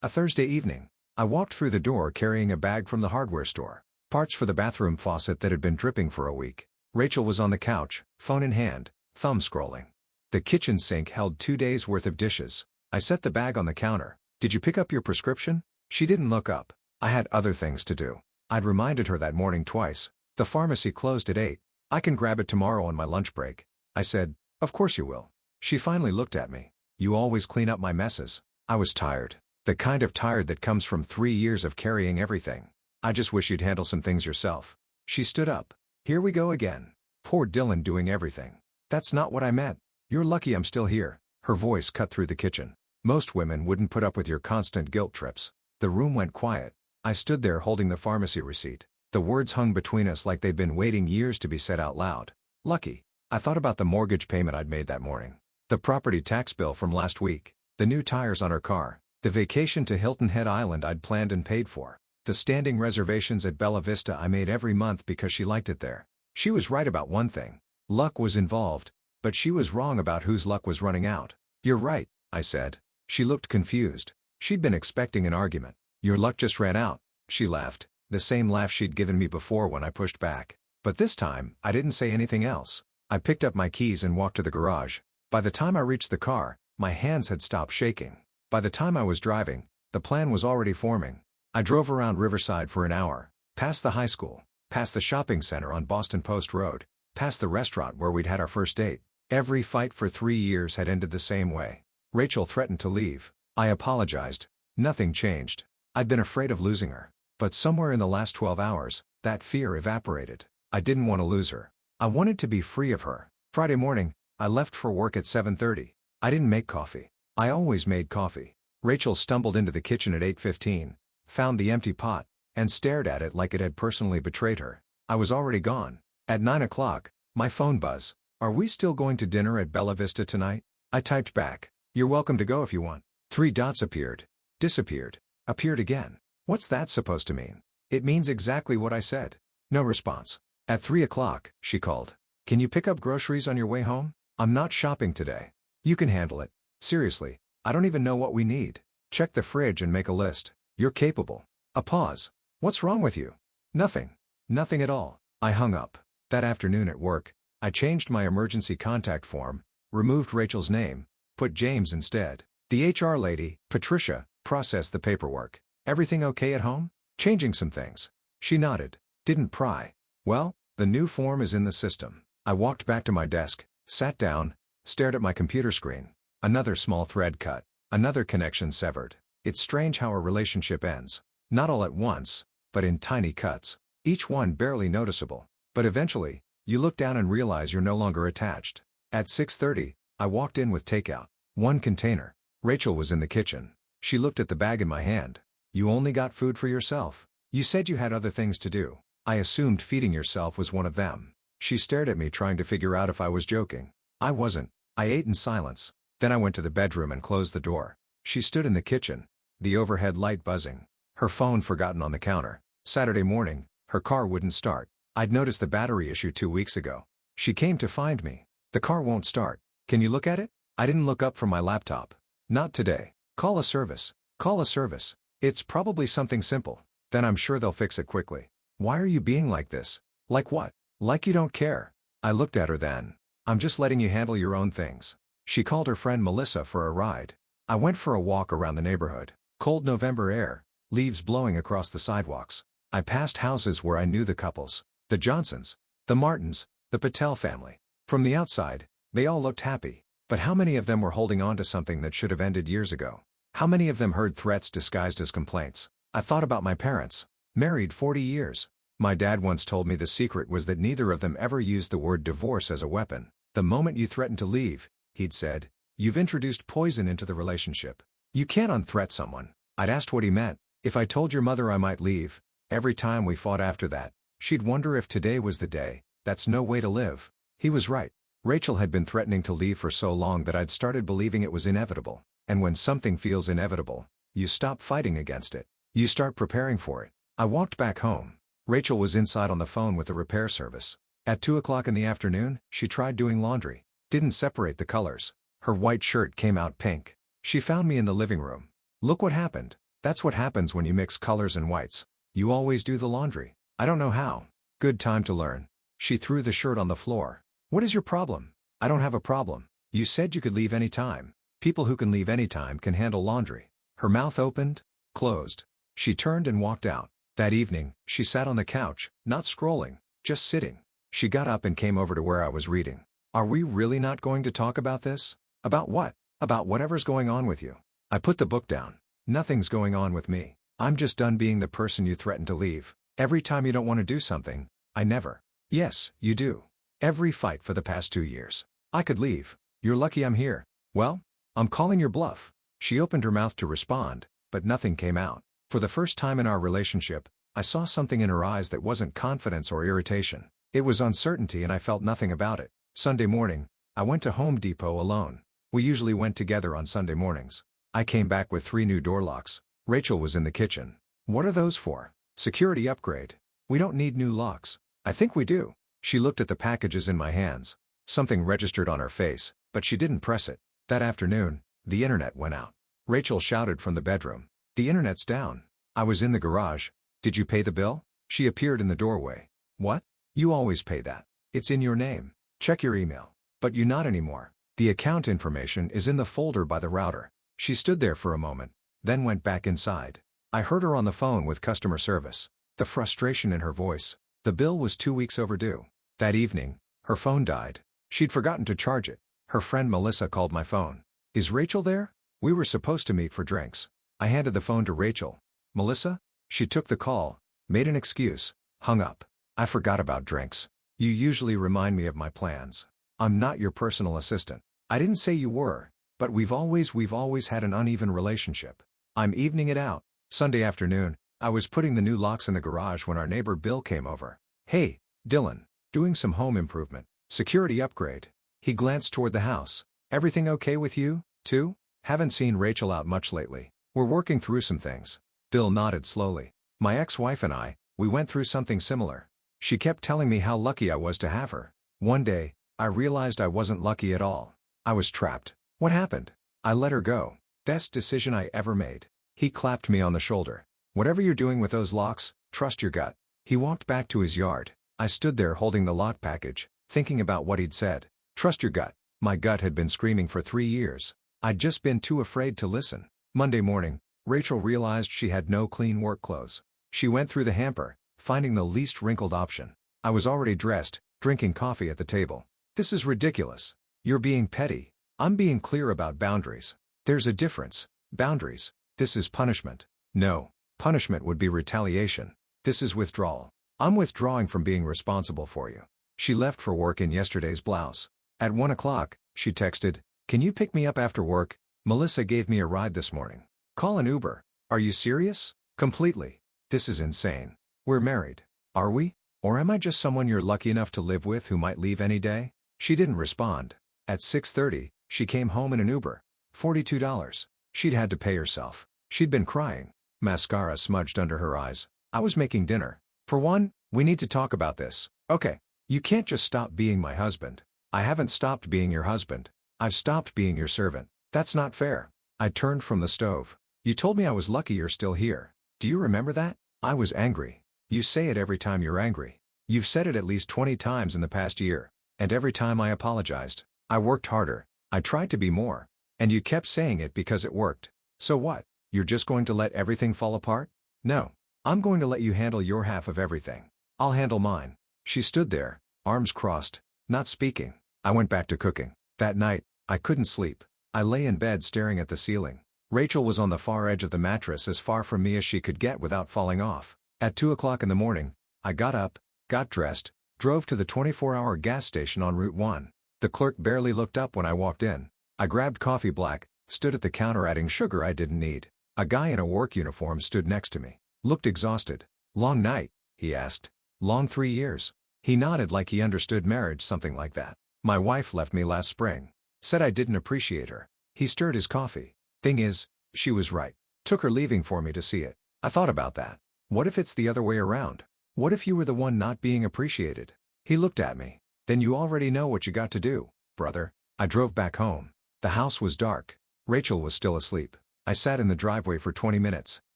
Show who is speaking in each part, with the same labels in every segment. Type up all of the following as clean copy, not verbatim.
Speaker 1: A Thursday evening. I walked through the door carrying a bag from the hardware store. Parts for the bathroom faucet that had been dripping for a week. Rachel was on the couch, phone in hand, thumb scrolling. The kitchen sink held 2 days' worth of dishes. I set the bag on the counter. "Did you pick up your prescription?" She didn't look up. I had other things to do. I'd reminded her that morning twice. "The pharmacy closed at 8. I can grab it tomorrow on my lunch break." I said, "Of course you will." She finally looked at me. "You always clean up my messes." I was tired. The kind of tired that comes from 3 years of carrying everything. "I just wish you'd handle some things yourself." She stood up. "Here we go again. Poor Dylan doing everything." "That's not what I meant. You're lucky I'm still here." Her voice cut through the kitchen. "Most women wouldn't put up with your constant guilt trips." The room went quiet. I stood there holding the pharmacy receipt. The words hung between us like they'd been waiting years to be said out loud. Lucky. I thought about the mortgage payment I'd made that morning. The property tax bill from last week. The new tires on her car. The vacation to Hilton Head Island I'd planned and paid for. The standing reservations at Bella Vista I made every month because she liked it there. She was right about one thing. Luck was involved, but she was wrong about whose luck was running out. "You're right," I said. She looked confused. She'd been expecting an argument. "Your luck just ran out." She laughed, the same laugh she'd given me before when I pushed back. But this time, I didn't say anything else. I picked up my keys and walked to the garage. By the time I reached the car, my hands had stopped shaking. By the time I was driving, the plan was already forming. I drove around Riverside for an hour, past the high school, past the shopping center on Boston Post Road, past the restaurant where we'd had our first date. Every fight for 3 years had ended the same way. Rachel threatened to leave. I apologized. Nothing changed. I'd been afraid of losing her. But somewhere in the last 12 hours, that fear evaporated. I didn't want to lose her. I wanted to be free of her. Friday morning, I left for work at 7:30. I didn't make coffee. I always made coffee. Rachel stumbled into the kitchen at 8:15, found the empty pot, and stared at it like it had personally betrayed her. I was already gone. At 9 o'clock, my phone buzzed. "Are we still going to dinner at Bella Vista tonight?" I typed back, "You're welcome to go if you want." 3 dots appeared, disappeared, appeared again. What's that supposed to mean? It means exactly what I said. No response. At 3 o'clock, she called. "Can you pick up groceries on your way home? I'm not shopping today." "You can handle it. Seriously, I don't even know what we need. Check the fridge and make a list." "You're capable." A pause. "What's wrong with you?" "Nothing. Nothing at all." I hung up. That afternoon at work, I changed my emergency contact form, removed Rachel's name, put James instead. The HR lady, Patricia, processed the paperwork. "Everything okay at home?" "Changing some things." She nodded. Didn't pry. "Well, the new form is in the system." I walked back to my desk, sat down, stared at my computer screen. Another small thread cut. Another connection severed. It's strange how a relationship ends. Not all at once, but in tiny cuts. Each one barely noticeable. But eventually, you look down and realize you're no longer attached. At 6:30, I walked in with takeout. 1 container. Rachel was in the kitchen. She looked at the bag in my hand. "You only got food for yourself? You said you had other things to do." I assumed feeding yourself was one of them. She stared at me trying to figure out if I was joking. I wasn't. I ate in silence. Then I went to the bedroom and closed the door. She stood in the kitchen, the overhead light buzzing. Her phone forgotten on the counter. Saturday morning, her car wouldn't start. I'd noticed the battery issue 2 weeks ago. She came to find me. "The car won't start. Can you look at it?" I didn't look up from my laptop. "Not today. Call a service." "Call a service. It's probably something simple. Then I'm sure they'll fix it quickly." "Why are you being like this?" "Like what?" "Like you don't care." I looked at her then. "I'm just letting you handle your own things." She called her friend Melissa for a ride. I went for a walk around the neighborhood. Cold November air, leaves blowing across the sidewalks. I passed houses where I knew the couples. The Johnsons, the Martins, the Patel family. From the outside, they all looked happy. But how many of them were holding on to something that should have ended years ago? How many of them heard threats disguised as complaints? I thought about my parents. Married 40 years. My dad once told me the secret was that neither of them ever used the word divorce as a weapon. "The moment you threaten to leave," he'd said, "you've introduced poison into the relationship. You can't unthreat someone." I'd asked what he meant. "If I told your mother I might leave, every time we fought after that, she'd wonder if today was the day. That's no way to live." He was right. Rachel had been threatening to leave for so long that I'd started believing it was inevitable. And when something feels inevitable, you stop fighting against it. You start preparing for it. I walked back home. Rachel was inside on the phone with the repair service. At 2 o'clock in the afternoon, she tried doing laundry. Didn't separate the colors. Her white shirt came out pink. She found me in the living room. "Look what happened." That's what happens when you mix colors and whites. You always do the laundry. I don't know how. Good time to learn. She threw the shirt on the floor. What is your problem? I don't have a problem. You said you could leave any time. People who can leave any time can handle laundry. Her mouth opened, closed. She turned and walked out. That evening, she sat on the couch, not scrolling, just sitting. She got up and came over to where I was reading. Are we really not going to talk about this? About what? About whatever's going on with you. I put the book down. Nothing's going on with me. I'm just done being the person you threatened to leave. Every time you don't want to do something, I never. Yes, you do. Every fight for the past 2 years. I could leave. You're lucky I'm here. Well, I'm calling your bluff. She opened her mouth to respond, but nothing came out. For the first time in our relationship, I saw something in her eyes that wasn't confidence or irritation. It was uncertainty, and I felt nothing about it. Sunday morning, I went to Home Depot alone. We usually went together on Sunday mornings. I came back with 3 new door locks. Rachel was in the kitchen. What are those for? Security upgrade. We don't need new locks. I think we do. She looked at the packages in my hands. Something registered on her face, but she didn't press it. That afternoon, the internet went out. Rachel shouted from the bedroom. The internet's down. I was in the garage. Did you pay the bill? She appeared in the doorway. What? You always pay that. It's in your name. Check your email. But you not anymore. The account information is in the folder by the router. She stood there for a moment, then went back inside. I heard her on the phone with customer service. The frustration in her voice. The bill was 2 weeks overdue. That evening, her phone died. She'd forgotten to charge it. Her friend Melissa called my phone. Is Rachel there? We were supposed to meet for drinks. I handed the phone to Rachel. Melissa? She took the call, made an excuse, hung up. I forgot about drinks. You usually remind me of my plans. I'm not your personal assistant. I didn't say you were, but we've always had an uneven relationship. I'm evening it out. Sunday afternoon, I was putting the new locks in the garage when our neighbor Bill came over. Hey, Dylan. Doing some home improvement. Security upgrade. He glanced toward the house. Everything okay with you, too? Haven't seen Rachel out much lately. We're working through some things. Bill nodded slowly. My ex-wife and we went through something similar. She kept telling me how lucky I was to have her. One day, I realized I wasn't lucky at all. I was trapped. What happened? I let her go. Best decision I ever made. He clapped me on the shoulder. Whatever you're doing with those locks, trust your gut. He walked back to his yard. I stood there holding the lock package, thinking about what he'd said. Trust your gut. My gut had been screaming for 3 years. I'd just been too afraid to listen. Monday morning, Rachel realized she had no clean work clothes. She went through the hamper, finding the least wrinkled option. I was already dressed, drinking coffee at the table. This is ridiculous. You're being petty. I'm being clear about boundaries. There's a difference. Boundaries. This is punishment. No. Punishment would be retaliation. This is withdrawal. I'm withdrawing from being responsible for you. She left for work in yesterday's blouse. At 1 o'clock, she texted, "Can you pick me up after work? Melissa gave me a ride this morning." Call an Uber. Are you serious? Completely. This is insane. We're married. Are we? Or am I just someone you're lucky enough to live with who might leave any day? She didn't respond. At 6:30, she came home in an Uber. $42. She'd had to pay herself. She'd been crying. Mascara smudged under her eyes. I was making dinner. For one, we need to talk about this. Okay. You can't just stop being my husband. I haven't stopped being your husband. I've stopped being your servant. That's not fair. I turned from the stove. You told me I was lucky you're still here. Do you remember that? I was angry. You say it every time you're angry. You've said it at least 20 times in the past year. And every time I apologized. I worked harder. I tried to be more. And you kept saying it because it worked. So what? You're just going to let everything fall apart? No. I'm going to let you handle your half of everything. I'll handle mine. She stood there, arms crossed, not speaking. I went back to cooking. That night, I couldn't sleep. I lay in bed staring at the ceiling. Rachel was on the far edge of the mattress, as far from me as she could get without falling off. At 2 o'clock in the morning, I got up, got dressed, drove to the 24-hour gas station on Route 1. The clerk barely looked up when I walked in. I grabbed coffee black, stood at the counter adding sugar I didn't need. A guy in a work uniform stood next to me. Looked exhausted. Long night, he asked. Long 3 years. He nodded like he understood marriage, something like that. My wife left me last spring. Said I didn't appreciate her. He stirred his coffee. Thing is, she was right. Took her leaving for me to see it. I thought about that. What if it's the other way around? What if you were the one not being appreciated? He looked at me. Then you already know what you got to do, brother. I drove back home. The house was dark. Rachel was still asleep. I sat in the driveway for 20 minutes,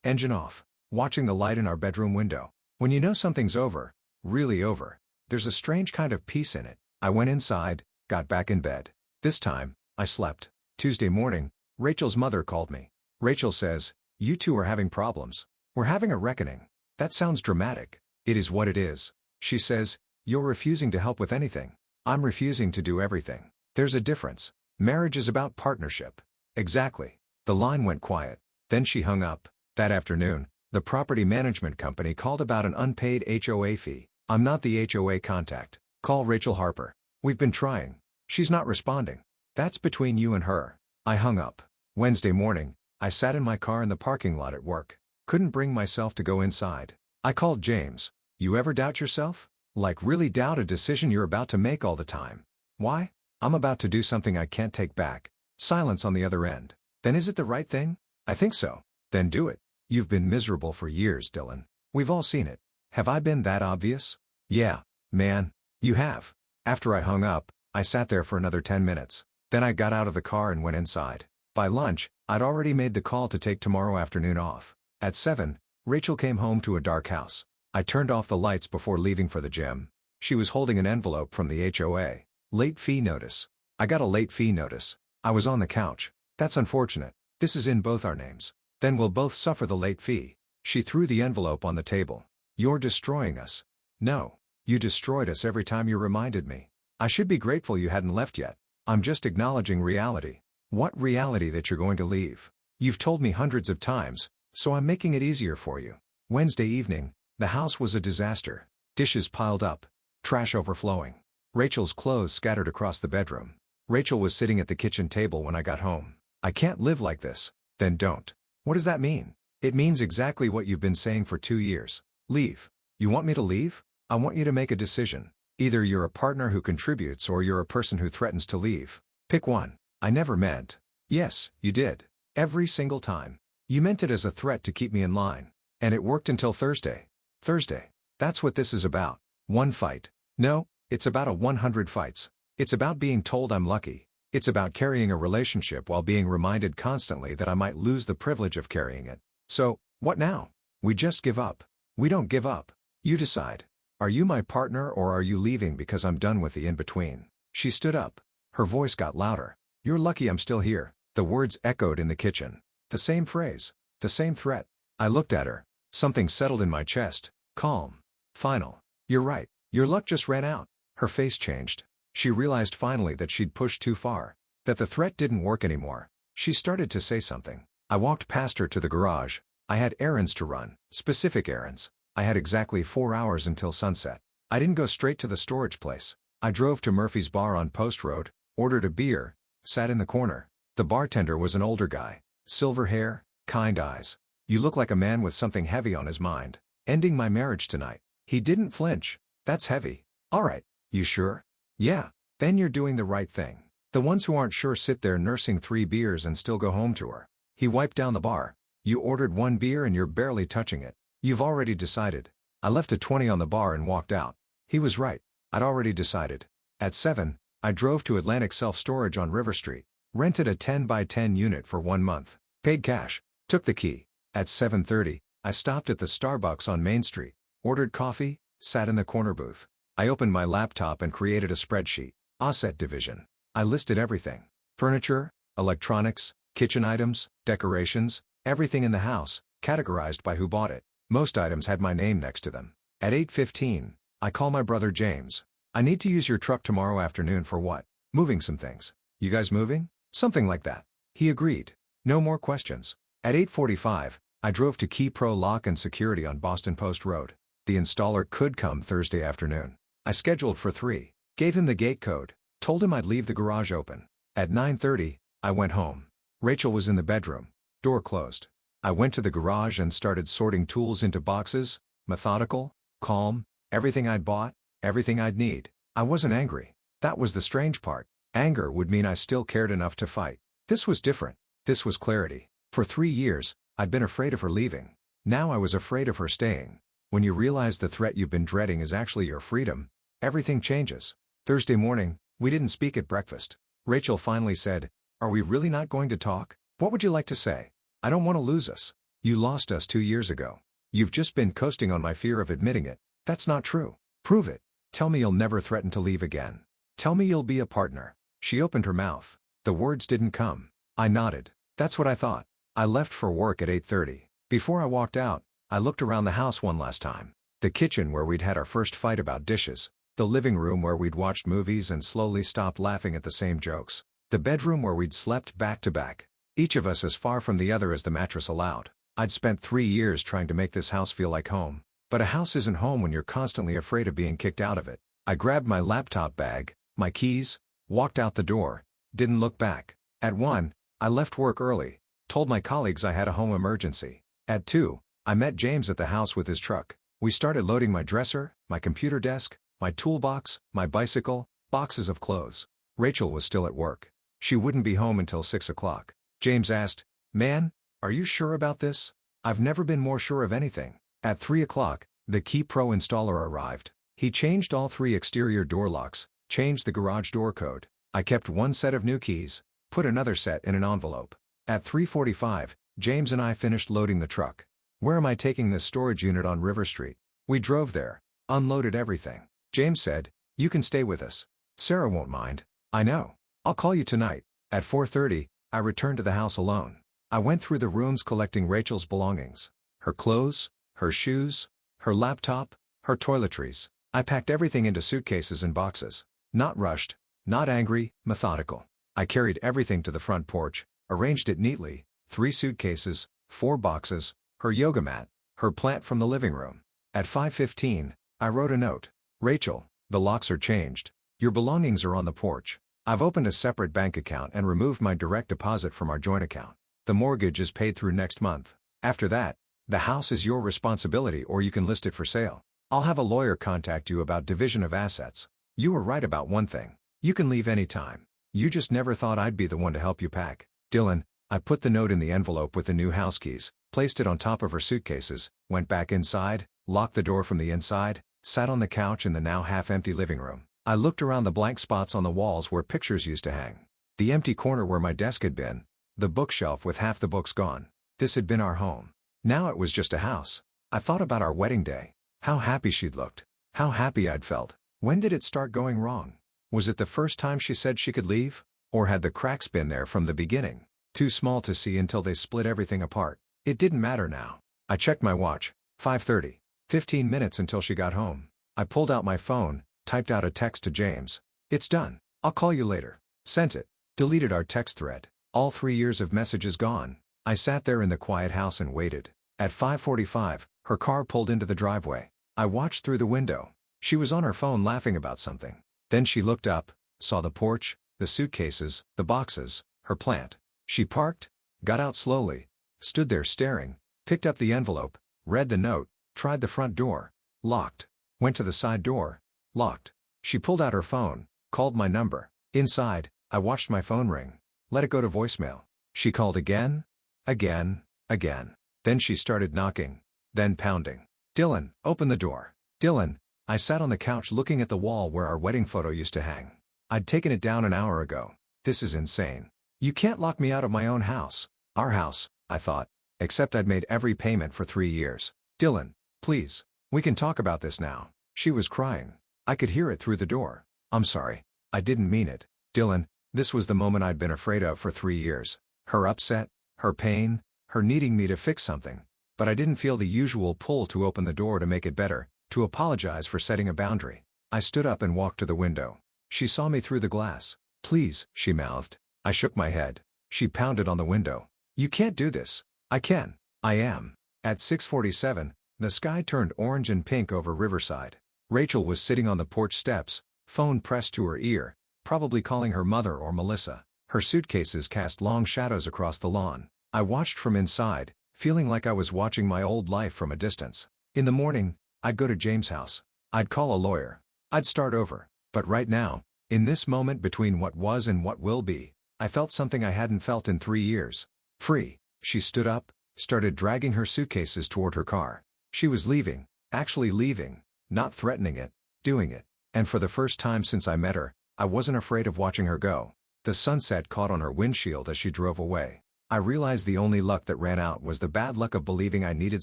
Speaker 1: Engine off. Watching the light in our bedroom window. When you know something's over, really over, there's a strange kind of peace in it. I went inside, got back in bed. This time, I slept. Tuesday morning, Rachel's mother called me. Rachel says, "You two are having problems. We're having a reckoning." That sounds dramatic. It is what it is. She says, "You're refusing to help with anything. I'm refusing to do everything. There's a difference. Marriage is about partnership." Exactly. The line went quiet. Then she hung up. That afternoon, the property management company called about an unpaid HOA fee. "I'm not the HOA contact. Call Rachel Harper. We've been trying. She's not responding. That's between you and her." I hung up. Wednesday morning, I sat in my car in the parking lot at work. Couldn't bring myself to go inside. I called James. "You ever doubt yourself? Like really doubt a decision you're about to make all the time?" "Why?" "I'm about to do something I can't take back." Silence on the other end. "Then is it the right thing?" "I think so." "Then do it. You've been miserable for years, Dylan. We've all seen it." "Have I been that obvious?" "Yeah, man. You have." After I hung up, I sat there for another 10 minutes. Then I got out of the car and went inside. By lunch, I'd already made the call to take tomorrow afternoon off. At 7, Rachel came home to a dark house. I turned off the lights before leaving for the gym. She was holding an envelope from the HOA. Late fee notice. I got a late fee notice. I was on the couch. "That's unfortunate. This is in both our names. Then we'll both suffer the late fee." She threw the envelope on the table. "You're destroying us." "No. You destroyed us every time you reminded me. I should be grateful you hadn't left yet. I'm just acknowledging reality." "What reality that you're going to leave?" "You've told me hundreds of times, so I'm making it easier for you." Wednesday evening, the house was a disaster. Dishes piled up. Trash overflowing. Rachel's clothes scattered across the bedroom. Rachel was sitting at the kitchen table when I got home. "I can't live like this." "Then don't." "What does that mean?" "It means exactly what you've been saying for 2 years. Leave." "You want me to leave?" "I want you to make a decision. Either you're a partner who contributes or you're a person who threatens to leave. Pick one." "I never meant." "Yes, you did. Every single time. You meant it as a threat to keep me in line. And it worked until Thursday." "Thursday. That's what this is about. One fight." "No, it's about a 100 fights. It's about being told I'm lucky. It's about carrying a relationship while being reminded constantly that I might lose the privilege of carrying it. So, what now?" "We just give up." "We don't give up. You decide. Are you my partner or are you leaving because I'm done with the in-between?" She stood up. Her voice got louder. "You're lucky I'm still here." The words echoed in the kitchen. The same phrase. The same threat. I looked at her. Something settled in my chest. Calm. Final. "You're right. Your luck just ran out." Her face changed. She realized finally that she'd pushed too far. That the threat didn't work anymore. She started to say something. I walked past her to the garage. I had errands to run. Specific errands. I had exactly 4 hours until sunset. I didn't go straight to the storage place. I drove to Murphy's Bar on Post Road, ordered a beer, sat in the corner. The bartender was an older guy. Silver hair, kind eyes. "You look like a man with something heavy on his mind." "Ending my marriage tonight." He didn't flinch. "That's heavy." "All right. You sure?" "Yeah." "Then you're doing the right thing. The ones who aren't sure sit there nursing 3 beers and still go home to her." He wiped down the bar. "You ordered 1 beer and you're barely touching it. You've already decided." I left a 20 on the bar and walked out. He was right. I'd already decided. At 7, I drove to Atlantic Self-Storage on River Street. Rented a 10 by 10 unit for 1 month. Paid cash. Took the key. At 7:30, I stopped at the Starbucks on Main Street. Ordered coffee, sat in the corner booth. I opened my laptop and created a spreadsheet. Asset division. I listed everything. Furniture, electronics, kitchen items, decorations, everything in the house, categorized by who bought it. Most items had my name next to them. At 8:15, I call my brother James. "I need to use your truck tomorrow afternoon for what?" "Moving some things." "You guys moving?" "Something like that." He agreed. No more questions. At 8:45, I drove to Key Pro Lock and Security on Boston Post Road. The installer could come Thursday afternoon. I scheduled for 3. Gave him the gate code. Told him I'd leave the garage open. At 9:30, I went home. Rachel was in the bedroom. Door closed. I went to the garage and started sorting tools into boxes, methodical, calm, everything I'd bought, everything I'd need. I wasn't angry. That was the strange part. Anger would mean I still cared enough to fight. This was different. This was clarity. For 3 years, I'd been afraid of her leaving. Now I was afraid of her staying. When you realize the threat you've been dreading is actually your freedom, everything changes. Thursday morning, we didn't speak at breakfast. Rachel finally said, "Are we really not going to talk? What would you like to say?" "I don't want to lose us." You lost us 2 years ago. You've just been coasting on my fear of admitting it. That's not true. Prove it. Tell me you'll never threaten to leave again. Tell me you'll be a partner. She opened her mouth. The words didn't come. I nodded. That's what I thought. I left for work at 8:30. Before I walked out, I looked around the house one last time. The kitchen where we'd had our first fight about dishes. The living room where we'd watched movies and slowly stopped laughing at the same jokes. The bedroom where we'd slept back to back. Each of us as far from the other as the mattress allowed. I'd spent 3 years trying to make this house feel like home. But a house isn't home when you're constantly afraid of being kicked out of it. I grabbed my laptop bag, my keys, walked out the door, didn't look back. At 1, I left work early, told my colleagues I had a home emergency. At 2, I met James at the house with his truck. We started loading my dresser, my computer desk, my toolbox, my bicycle, boxes of clothes. Rachel was still at work. She wouldn't be home until 6 o'clock. James asked, "Man, are you sure about this?" I've never been more sure of anything. At 3 o'clock, the Key Pro installer arrived. He changed all 3 exterior door locks, changed the garage door code. I kept 1 set of new keys, put another set in an envelope. At 3:45, James and I finished loading the truck. "Where am I taking this storage unit on River Street?" We drove there, unloaded everything. James said, "You can stay with us. Sarah won't mind." "I know. I'll call you tonight." At 4:30, I returned to the house alone. I went through the rooms collecting Rachel's belongings. Her clothes, her shoes, her laptop, her toiletries. I packed everything into suitcases and boxes. Not rushed, not angry, methodical. I carried everything to the front porch, arranged it neatly, 3 suitcases, 4 boxes, her yoga mat, her plant from the living room. At 5:15, I wrote a note. "Rachel, the locks are changed. Your belongings are on the porch. I've opened a separate bank account and removed my direct deposit from our joint account. The mortgage is paid through next month. After that, the house is your responsibility or you can list it for sale. I'll have a lawyer contact you about division of assets. You were right about one thing. You can leave any time. You just never thought I'd be the one to help you pack. Dylan." I put the note in the envelope with the new house keys, placed it on top of her suitcases, went back inside, locked the door from the inside, sat on the couch in the now half-empty living room. I looked around the blank spots on the walls where pictures used to hang. The empty corner where my desk had been. The bookshelf with half the books gone. This had been our home. Now it was just a house. I thought about our wedding day. How happy she'd looked. How happy I'd felt. When did it start going wrong? Was it the first time she said she could leave? Or had the cracks been there from the beginning? Too small to see until they split everything apart. It didn't matter now. I checked my watch. 5:30. 15 minutes until she got home. I pulled out my phone, typed out a text to James. "It's done. I'll call you later." Sent it. Deleted our text thread. All 3 years of messages gone. I sat there in the quiet house and waited. At 5:45, her car pulled into the driveway. I watched through the window. She was on her phone laughing about something. Then she looked up, saw the porch, the suitcases, the boxes, her plant. She parked, got out slowly, stood there staring, picked up the envelope, read the note, tried the front door, locked, went to the side door, locked. She pulled out her phone, called my number. Inside, I watched my phone ring, let it go to voicemail. She called again, again, again. Then she started knocking, then pounding. "Dylan, open the door." "Dylan." I sat on the couch looking at the wall where our wedding photo used to hang. I'd taken it down an hour ago. This is insane. You can't lock me out of my own house. Our house, I thought. Except I'd made every payment for 3 years. "Dylan, please. We can talk about this now." She was crying. I could hear it through the door. "I'm sorry. I didn't mean it." "Dylan." This was the moment I'd been afraid of for 3 years. Her upset, her pain, her needing me to fix something. But I didn't feel the usual pull to open the door to make it better, to apologize for setting a boundary. I stood up and walked to the window. She saw me through the glass. "Please," she mouthed. I shook my head. She pounded on the window. "You can't do this." "I can. I am." At 6:47, the sky turned orange and pink over Riverside. Rachel was sitting on the porch steps, phone pressed to her ear, probably calling her mother or Melissa. Her suitcases cast long shadows across the lawn. I watched from inside, feeling like I was watching my old life from a distance. In the morning, I'd go to James' house. I'd call a lawyer. I'd start over. But right now, in this moment between what was and what will be, I felt something I hadn't felt in 3 years. Free. She stood up, started dragging her suitcases toward her car. She was leaving, actually leaving, not threatening it, doing it. And for the first time since I met her, I wasn't afraid of watching her go. The sunset caught on her windshield as she drove away. I realized the only luck that ran out was the bad luck of believing I needed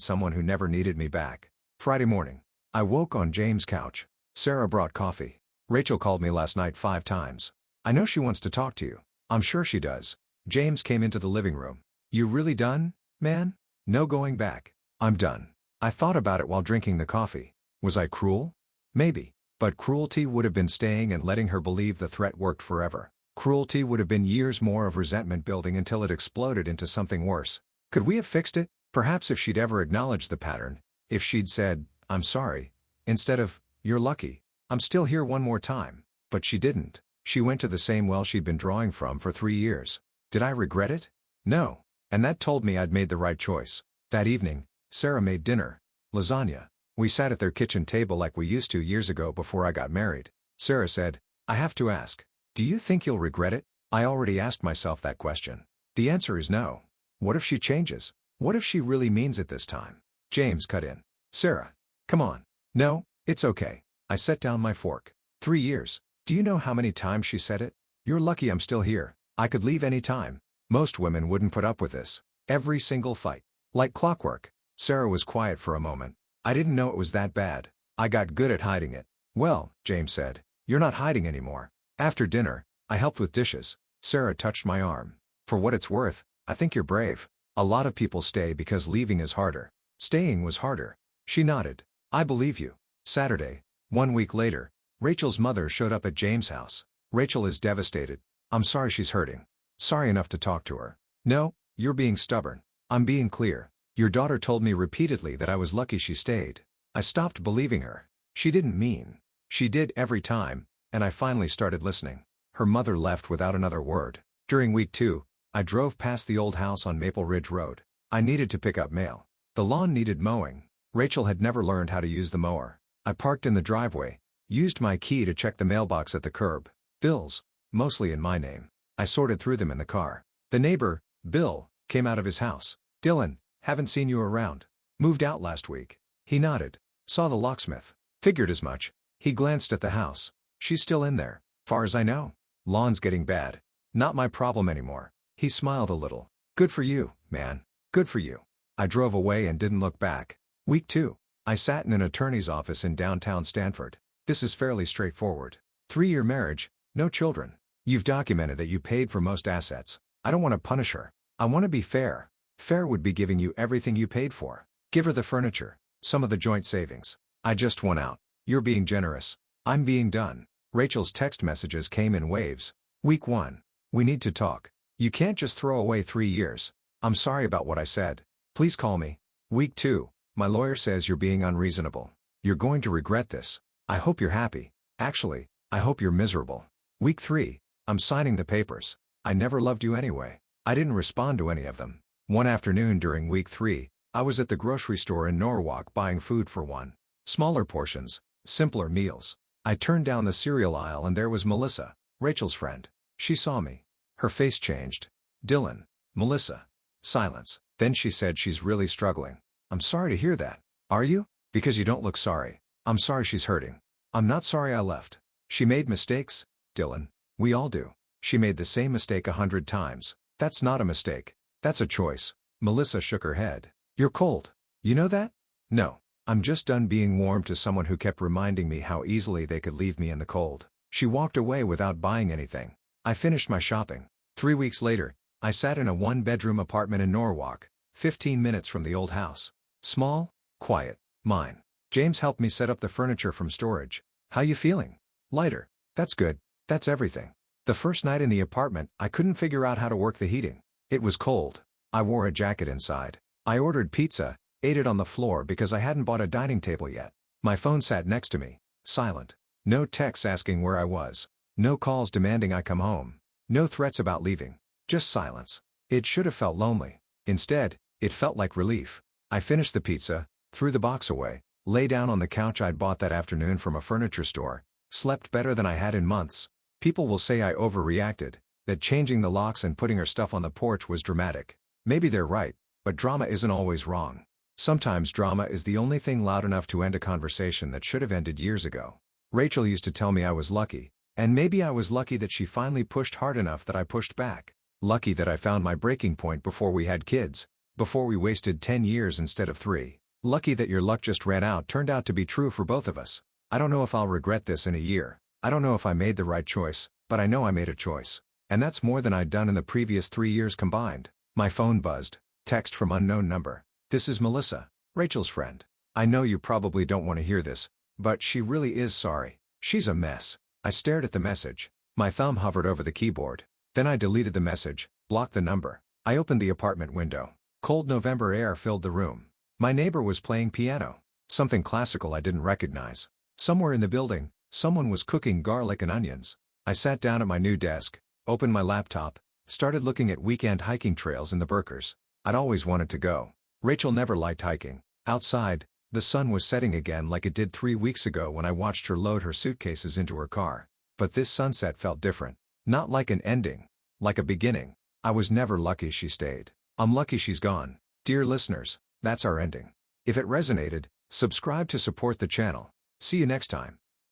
Speaker 1: someone who never needed me back. Friday morning. I woke on James' couch. Sarah brought coffee. Rachel called me last night 5 times. I know she wants to talk to you. I'm sure she does. James came into the living room. You really done, man? No going back. I'm done. I thought about it while drinking the coffee. Was I cruel? Maybe. But cruelty would have been staying and letting her believe the threat worked forever. Cruelty would have been years more of resentment building until it exploded into something worse. Could we have fixed it? Perhaps if she'd ever acknowledged the pattern. If she'd said, I'm sorry, instead of, you're lucky, I'm still here one more time. But she didn't. She went to the same well she'd been drawing from for 3 years. Did I regret it? No. And that told me I'd made the right choice. That evening, Sarah made dinner. Lasagna. We sat at their kitchen table like we used to years ago before I got married. Sarah said, I have to ask. Do you think you'll regret it? I already asked myself that question. The answer is no. What if she changes? What if she really means it this time? James cut in. Sarah. Come on. No, it's okay. I set down my fork. 3 years. Do you know how many times she said it? You're lucky I'm still here. I could leave any time. Most women wouldn't put up with this. Every single fight. Like clockwork. Sarah was quiet for a moment. I didn't know it was that bad. I got good at hiding it. Well, James said, you're not hiding anymore. After dinner, I helped with dishes. Sarah touched my arm. For what it's worth, I think you're brave. A lot of people stay because leaving is harder. Staying was harder. She nodded. I believe you. Saturday, 1 week later, Rachel's mother showed up at James' house. Rachel is devastated. I'm sorry she's hurting. Sorry enough to talk to her. No, you're being stubborn. I'm being clear. Your daughter told me repeatedly that I was lucky she stayed. I stopped believing her. She didn't mean. She did every time, and I finally started listening. Her mother left without another word. During week 2, I drove past the old house on Maple Ridge Road. I needed to pick up mail. The lawn needed mowing. Rachel had never learned how to use the mower. I parked in the driveway, used my key to check the mailbox at the curb. Bills, mostly in my name. I sorted through them in the car. The neighbor, Bill, came out of his house. Dylan, haven't seen you around. Moved out last week. He nodded. Saw the locksmith. Figured as much. He glanced at the house. She's still in there. Far as I know. Lawn's getting bad. Not my problem anymore. He smiled a little. Good for you, man. Good for you. I drove away and didn't look back. Week 2. I sat in an attorney's office in downtown Stanford. This is fairly straightforward. 3-year marriage, no children. You've documented that you paid for most assets. I don't want to punish her. I want to be fair. Fair would be giving you everything you paid for. Give her the furniture, some of the joint savings. I just want out. You're being generous. I'm being done. Rachel's text messages came in waves. Week 1. We need to talk. You can't just throw away 3 years. I'm sorry about what I said. Please call me. Week 2. My lawyer says you're being unreasonable. You're going to regret this. I hope you're happy. Actually, I hope you're miserable. Week 3. I'm signing the papers. I never loved you anyway. I didn't respond to any of them. One afternoon during week 3, I was at the grocery store in Norwalk buying food for one. Smaller portions, simpler meals. I turned down the cereal aisle and there was Melissa, Rachel's friend. She saw me. Her face changed. Dylan. Melissa. Silence. Then she said she's really struggling. I'm sorry to hear that. Are you? Because you don't look sorry. I'm sorry she's hurting. I'm not sorry I left. She made mistakes, Dylan. We all do. She made the same mistake 100 times. That's not a mistake. That's a choice. Melissa shook her head. You're cold. You know that? No. I'm just done being warm to someone who kept reminding me how easily they could leave me in the cold. She walked away without buying anything. I finished my shopping. 3 weeks later, I sat in a 1-bedroom apartment in Norwalk, 15 minutes from the old house. Small, quiet, mine. James helped me set up the furniture from storage. How you feeling? Lighter. That's good. That's everything. The first night in the apartment, I couldn't figure out how to work the heating. It was cold. I wore a jacket inside. I ordered pizza, ate it on the floor because I hadn't bought a dining table yet. My phone sat next to me, silent. No texts asking where I was. No calls demanding I come home. No threats about leaving. Just silence. It should have felt lonely. Instead, it felt like relief. I finished the pizza, threw the box away, lay down on the couch I'd bought that afternoon from a furniture store, slept better than I had in months. People will say I overreacted, that changing the locks and putting her stuff on the porch was dramatic. Maybe they're right, but drama isn't always wrong. Sometimes drama is the only thing loud enough to end a conversation that should have ended years ago. Rachel used to tell me I was lucky, and maybe I was lucky that she finally pushed hard enough that I pushed back. Lucky that I found my breaking point before we had kids. Before we wasted 10 years instead of 3. Lucky that your luck just ran out turned out to be true for both of us. I don't know if I'll regret this in a year. I don't know if I made the right choice, but I know I made a choice. And that's more than I'd done in the previous 3 years combined. My phone buzzed. Text from unknown number. This is Melissa, Rachel's friend. I know you probably don't want to hear this, but she really is sorry. She's a mess. I stared at the message. My thumb hovered over the keyboard. Then I deleted the message, blocked the number. I opened the apartment window. Cold November air filled the room. My neighbor was playing piano. Something classical I didn't recognize. Somewhere in the building, someone was cooking garlic and onions. I sat down at my new desk, opened my laptop, started looking at weekend hiking trails in the Berkers. I'd always wanted to go. Rachel never liked hiking. Outside, the sun was setting again like it did 3 weeks ago when I watched her load her suitcases into her car. But this sunset felt different. Not like an ending. Like a beginning. I was never lucky she stayed. I'm lucky she's gone. Dear listeners, that's our ending. If it resonated, subscribe to support the channel. See you next time.